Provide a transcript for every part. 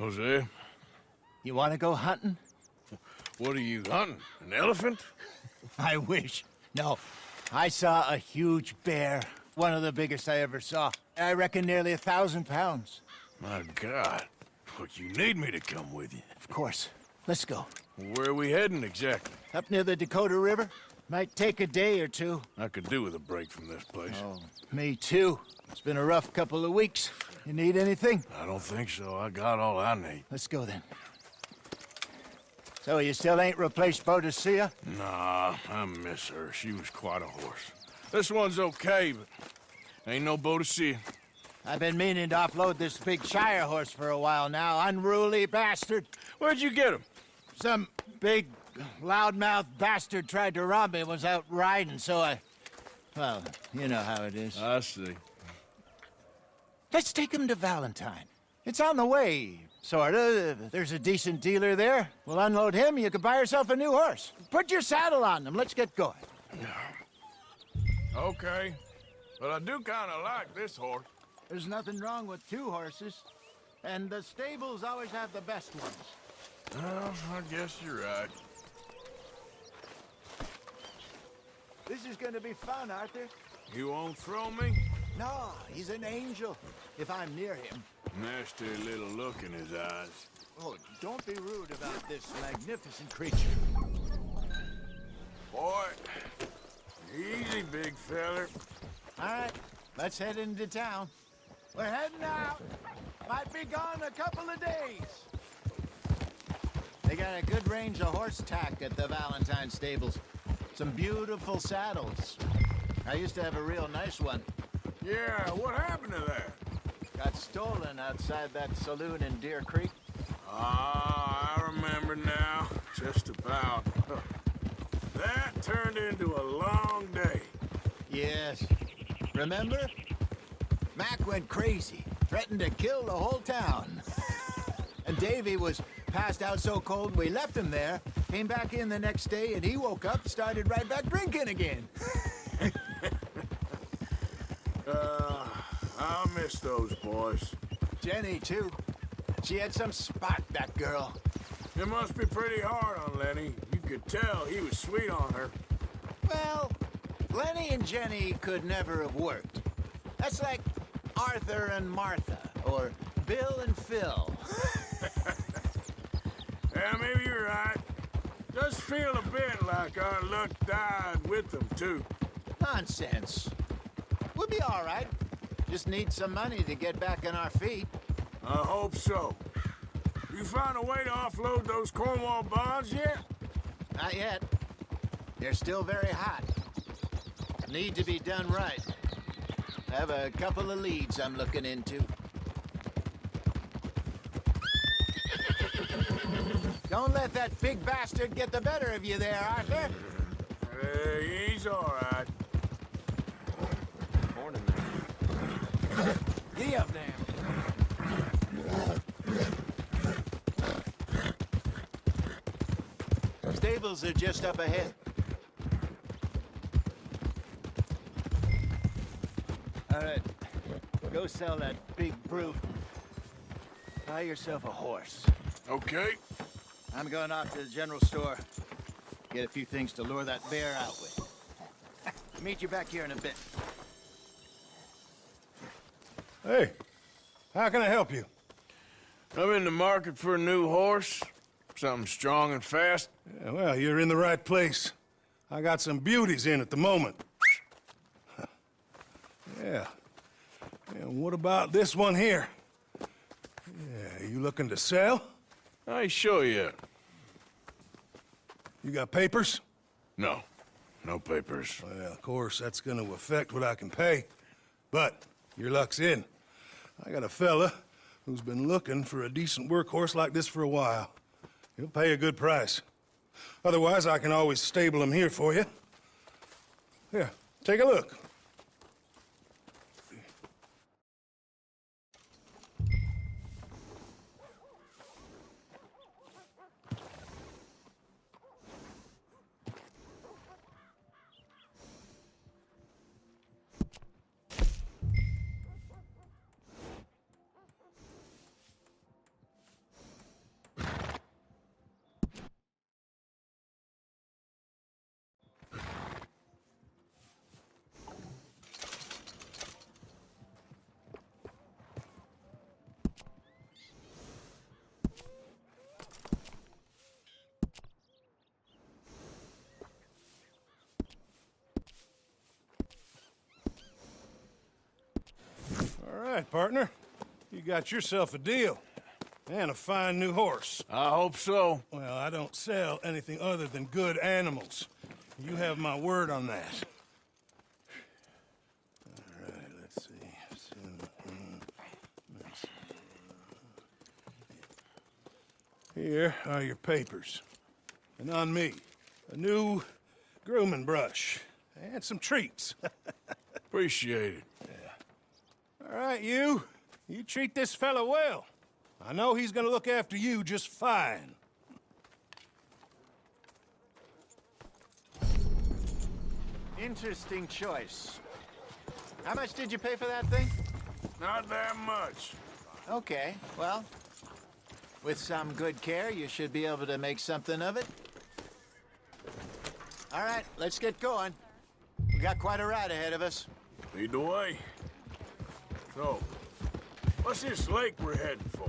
Jose, You want to go hunting? what are you hunting? An elephant? I wish. No. I saw a huge bear. One of the biggest I ever saw. I reckon nearly 1,000 pounds. My God. But you need me to come with you. Of course. Let's go. Where are we heading exactly? Up near the Dakota River. Might take a day or two. I could do with a break from this place. Oh, me too. It's been a rough couple of weeks. You need anything? I don't think so. I got all I need. Let's go then. So you still ain't replaced Boadicea? Nah, I miss her. She was quite a horse. This one's okay, but ain't no Boadicea. I've been meaning to offload this big Shire horse for a while now. Unruly bastard. Where'd you get him? Some big, loudmouth bastard tried to rob me and was out riding, so I... Well, you know how it is. I see. Let's take him to Valentine. It's on the way, sorta. There's a decent dealer there. We'll unload him, you can buy yourself a new horse. Put your saddle on him, let's get going. Okay. But I do kind of like this horse. There's nothing wrong with two horses. And the stables always have the best ones. Well, I guess you're right. This is gonna be fun, Arthur. You won't throw me? No, he's an angel, if I'm near him. Nasty little look in his eyes. Oh, don't be rude about this magnificent creature. Boy, easy, big feller. All right, let's head into town. We're heading out. Might be gone a couple of days. They got a good range of horse tack at the Valentine stables. Some beautiful saddles. I used to have a real nice one. Yeah, what happened to that? Got stolen outside that saloon in Deer Creek. Ah, I remember now. Just about. That turned into a long day. Yes. Remember? Mac went crazy, threatened to kill the whole town. And Davy was passed out so cold we left him there, came back in the next day, and he woke up, started right back drinking again. I miss those boys. Jenny, too. She had some spark, that girl. It must be pretty hard on Lenny. You could tell he was sweet on her. Well, Lenny and Jenny could never have worked. That's like Arthur and Martha, or Bill and Phil. Yeah, maybe you're right. Does feel a bit like our luck died with them, too. Nonsense. We'll be all right. Just need some money to get back on our feet. I hope so. You found a way to offload those Cornwall bonds yet? Not yet. They're still very hot. Need to be done right. I have a couple of leads I'm looking into. Don't let that big bastard get the better of you there, Arthur. He's all right. Morning there. Giddy up there. Stables are just up ahead. All right, go sell that big brute. Buy yourself a horse. Okay. I'm going off to the general store. Get a few things to lure that bear out with. Meet you back here in a bit. Hey, how can I help you? I'm in the market for a new horse. Something strong and fast. Yeah, well, you're in the right place. I got some beauties in at the moment. Yeah. And what about this one here? Yeah, you looking to sell? I ain't sure yet. You got papers? No. No papers. Well, of course, that's gonna affect what I can pay. But your luck's in. I got a fella who's been looking for a decent workhorse like this for a while. He'll pay a good price. Otherwise, I can always stable him here for you. Here, take a look. partner. You got yourself a deal. And a fine new horse. I hope so. Well, I don't sell anything other than good animals. You have my word on that. All right, let's see. Here are your papers. And on me, a new grooming brush and some treats. Appreciate it. All right, you treat this fella well. I know he's gonna look after you just fine. Interesting choice. How much did you pay for that thing? Not that much. Okay, well, with some good care, you should be able to make something of it. All right, let's get going. We got quite a ride ahead of us. Lead the way. So, what's this lake we're heading for?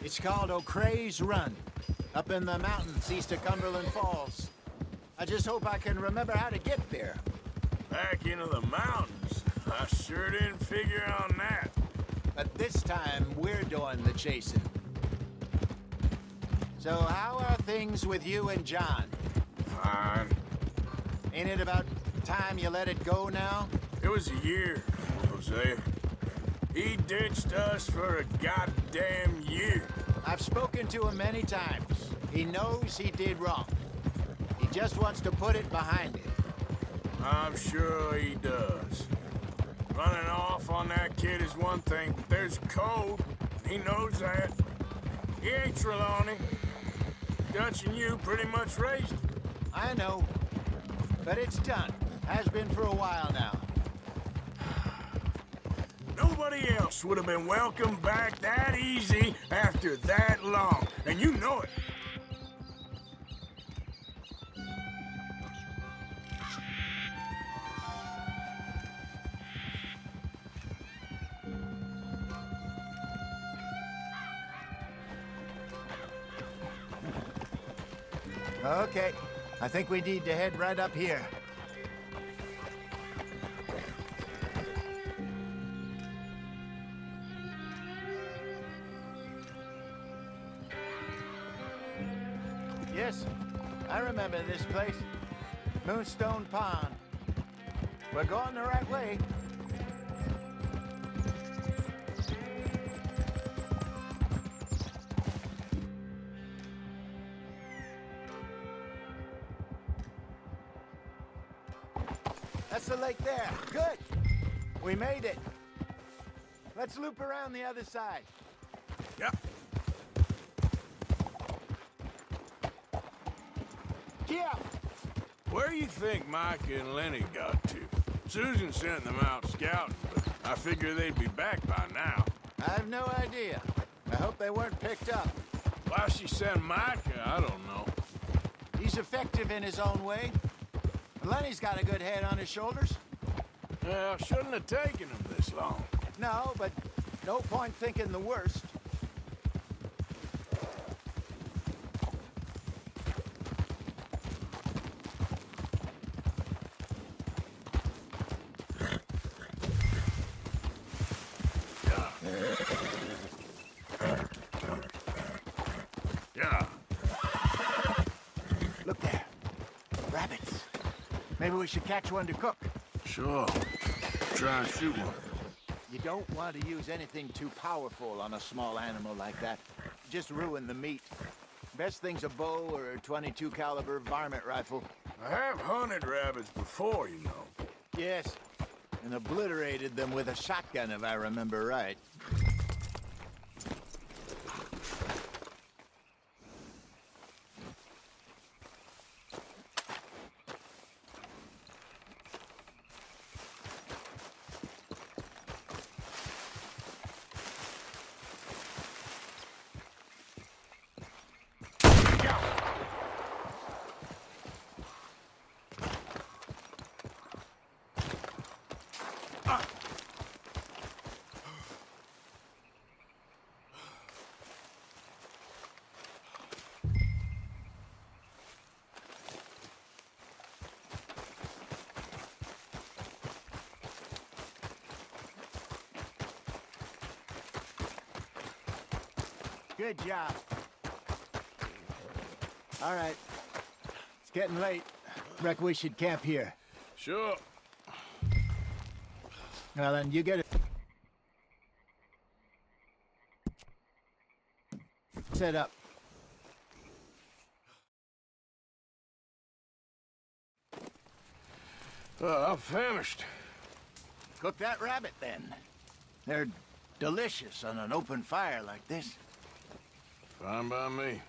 It's called O'Creagh's Run, up in the mountains east of Cumberland Falls. I just hope I can remember how to get there. Back into the mountains? I sure didn't figure on that. But this time, we're doing the chasing. So how are things with you and John? Fine. Ain't it about time you let it go now? It was a year, Jose. He ditched us for a goddamn year. I've spoken to him many times. He knows he did wrong. He just wants to put it behind him. I'm sure he does. Running off on that kid is one thing, but there's code. He knows that. He ain't Trelawney. Dutch and you pretty much raised him. I know. But it's done. Has been for a while now. Nobody else would have been welcomed back that easy after that long, and you know it. Okay. I think we need to head right up here. Yes, I remember this place. Moonstone Pond. We're going the right way. That's the lake there. Good. We made it. Let's loop around the other side. Yep. Yeah. Where you think Mike and Lenny got to? Susan sent them out scouting, but I figure they'd be back by now. I have no idea. I hope they weren't picked up. Why she sent Mike, I don't know. He's effective in his own way. Lenny's got a good head on his shoulders. Well, shouldn't have taken him this long. No, but no point thinking the worst. Yeah. Look there. Rabbits. Maybe we should catch one to cook. Sure. Try and shoot one. You don't want to use anything too powerful on a small animal like that. Just ruin the meat. Best thing's a bow or a .22 caliber varmint rifle. I have hunted rabbits before, you know. Yes, and obliterated them with a shotgun if I remember right. Good job. All right. It's getting late. Reckon we should camp here. Sure. Well, then, you get it set up. I'm famished. Cook that rabbit, then. They're delicious on an open fire like this. Fine by me.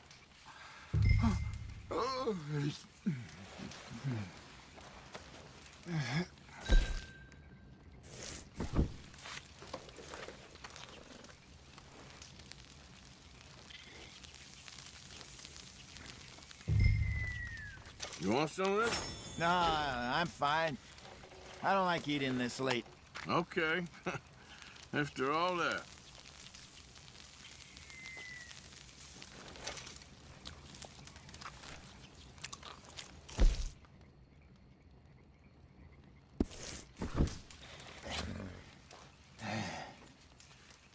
You want some of this? No, I'm fine. I don't like eating this late. Okay. After all that.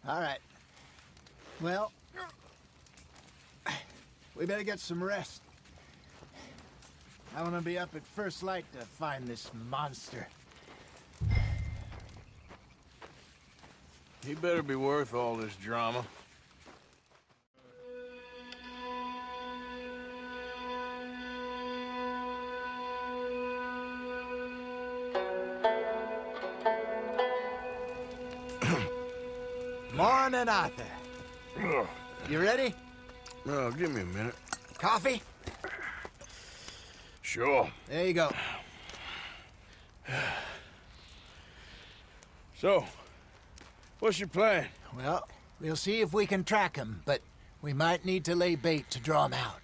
All right. Well, we better get some rest. I want to be up at first light to find this monster. He better be worth all this drama. Morning, Arthur. Ugh. You ready? Well, give me a minute. Coffee? Sure. There you go. So, what's your plan? Well, we'll see if we can track him, but we might need to lay bait to draw him out.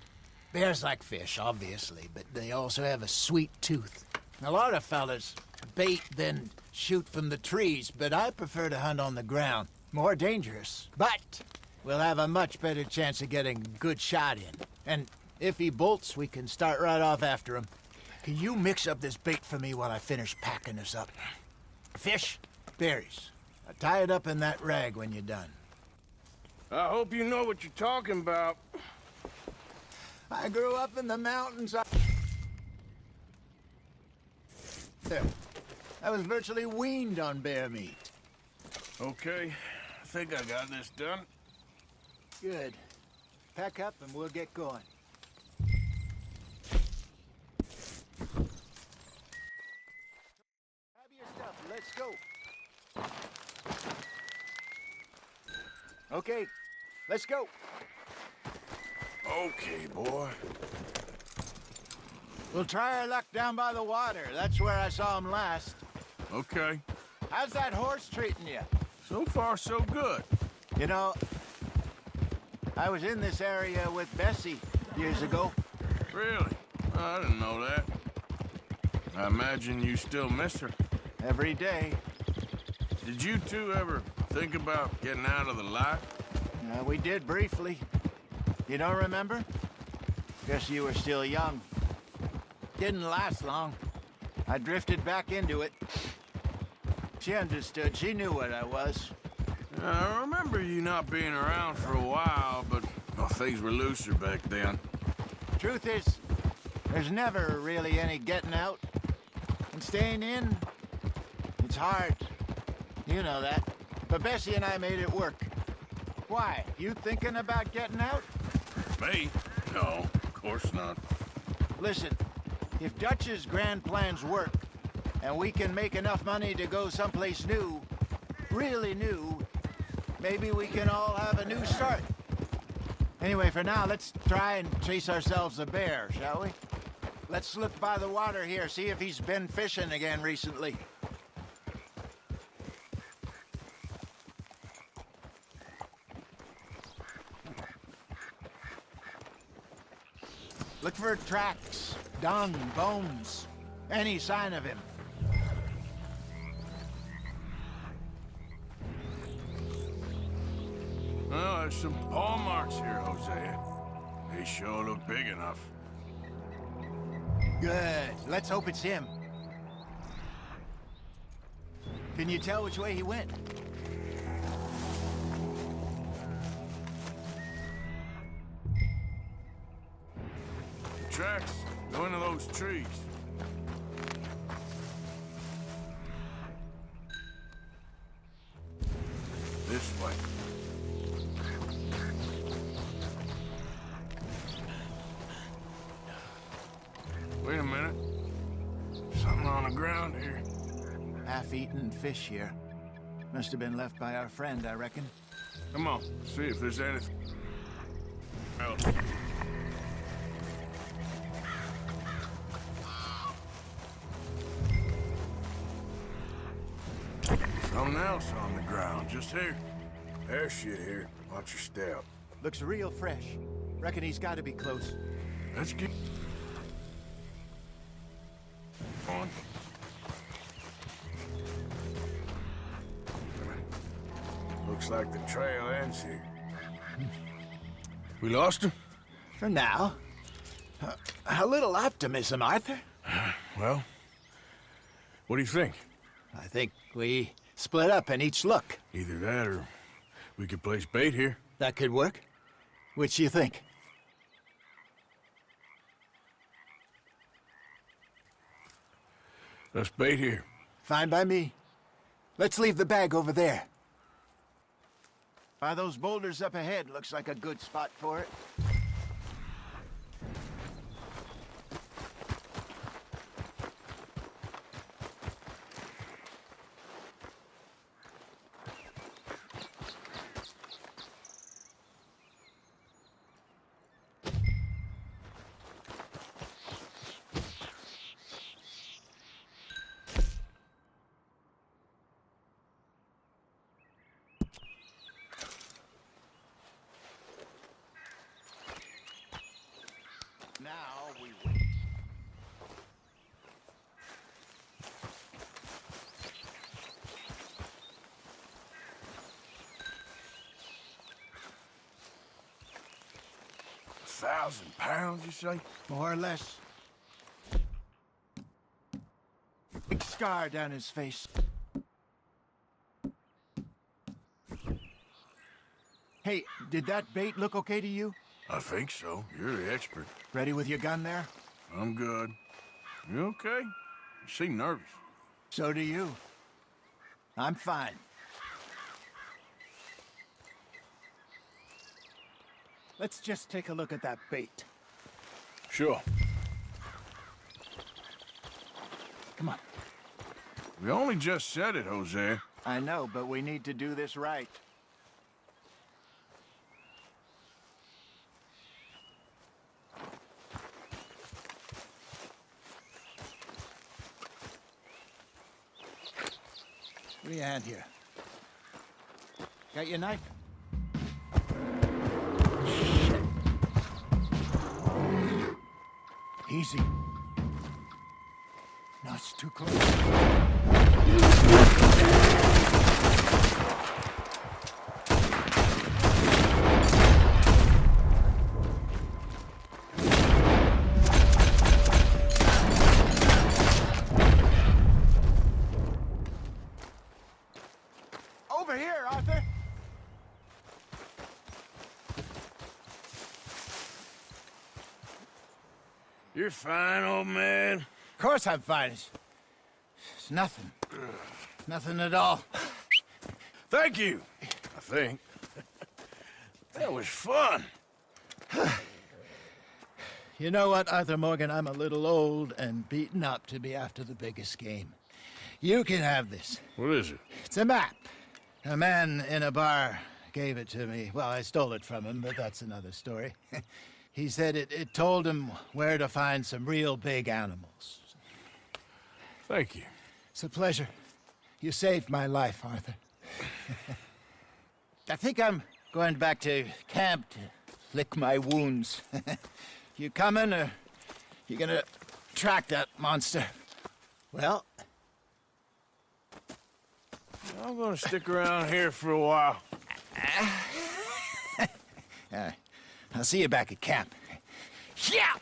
Bears like fish, obviously, but they also have a sweet tooth. A lot of fellas bait, then shoot from the trees, but I prefer to hunt on the ground. More dangerous, but we'll have a much better chance of getting a good shot in. And if he bolts, we can start right off after him. Can you mix up this bait for me while I finish packing this up? Fish, berries. I'll tie it up in that rag when you're done. I hope you know what you're talking about. I grew up in the mountains. There. I was virtually weaned on bear meat. Okay, I think I got this done. Good. Pack up and we'll get going. Grab your stuff. Let's go. Okay, let's go. Okay, boy. We'll try our luck down by the water. That's where I saw him last. Okay. How's that horse treating you? So far, so good. You know, I was in this area with Bessie years ago. Really? I didn't know that. I imagine you still miss her. Every day. Did you two ever think about getting out of the life? We did briefly. You don't remember? Guess you were still young. Didn't last long. I drifted back into it. She understood. She knew what I was. I remember you not being around for a while, but well, things were looser back then. Truth is, there's never really any getting out. And staying in, it's hard. You know that. But Bessie and I made it work. Why? You thinking about getting out? Me? No, of course not. Listen, if Dutch's grand plans work, and we can make enough money to go someplace new, really new, maybe we can all have a new start. Anyway, for now, let's try and chase ourselves a bear, shall we? Let's look by the water here, see if he's been fishing again recently. Look for tracks, dung, bones, any sign of him. Well, there's some paw marks here, Hosea. They sure look big enough. Good. Let's hope it's him. Can you tell which way he went? tracks go into those trees. This way. Wait a minute. Something on the ground here. Half-eaten fish here. Must have been left by our friend, I reckon. Come on, see if there's anything else. Something else on the ground, just here. There's shit here. Watch your step. Looks real fresh. Reckon he's got to be close. Let's get on. Looks like the trail ends here. We lost him? For now. A little optimism, Arthur. Well, what do you think? I think we split up and each look. Either that or we could place bait here. That could work. Which you think? Let's bait here. Fine by me. Let's leave the bag over there. By those boulders up ahead, looks like a good spot for it. Now we wait. £1,000, you say? More or less. Big scar down his face. Hey, did that bait look okay to you? I think so. You're the expert. Ready with your gun there? I'm good. You okay? You seem nervous. So do you. I'm fine. Let's just take a look at that bait. Sure. Come on. We only just said it, Jose. I know, but we need to do this right. Give me a hand here. Got your knife? Easy. No, it's too close. Over here, Arthur. You're fine, old man. Of course I'm fine. It's nothing. Nothing at all. Thank you, I think. That was fun. You know what, Arthur Morgan? I'm a little old and beaten up to be after the biggest game. You can have this. What is it? It's a map. A man in a bar gave it to me. Well, I stole it from him, but that's another story. He said it told him where to find some real big animals. Thank you. It's a pleasure. You saved my life, Arthur. I think I'm going back to camp to lick my wounds. You coming, or you gonna track that monster? Well, I'm gonna stick around here for a while. I'll see you back at camp. Yeah!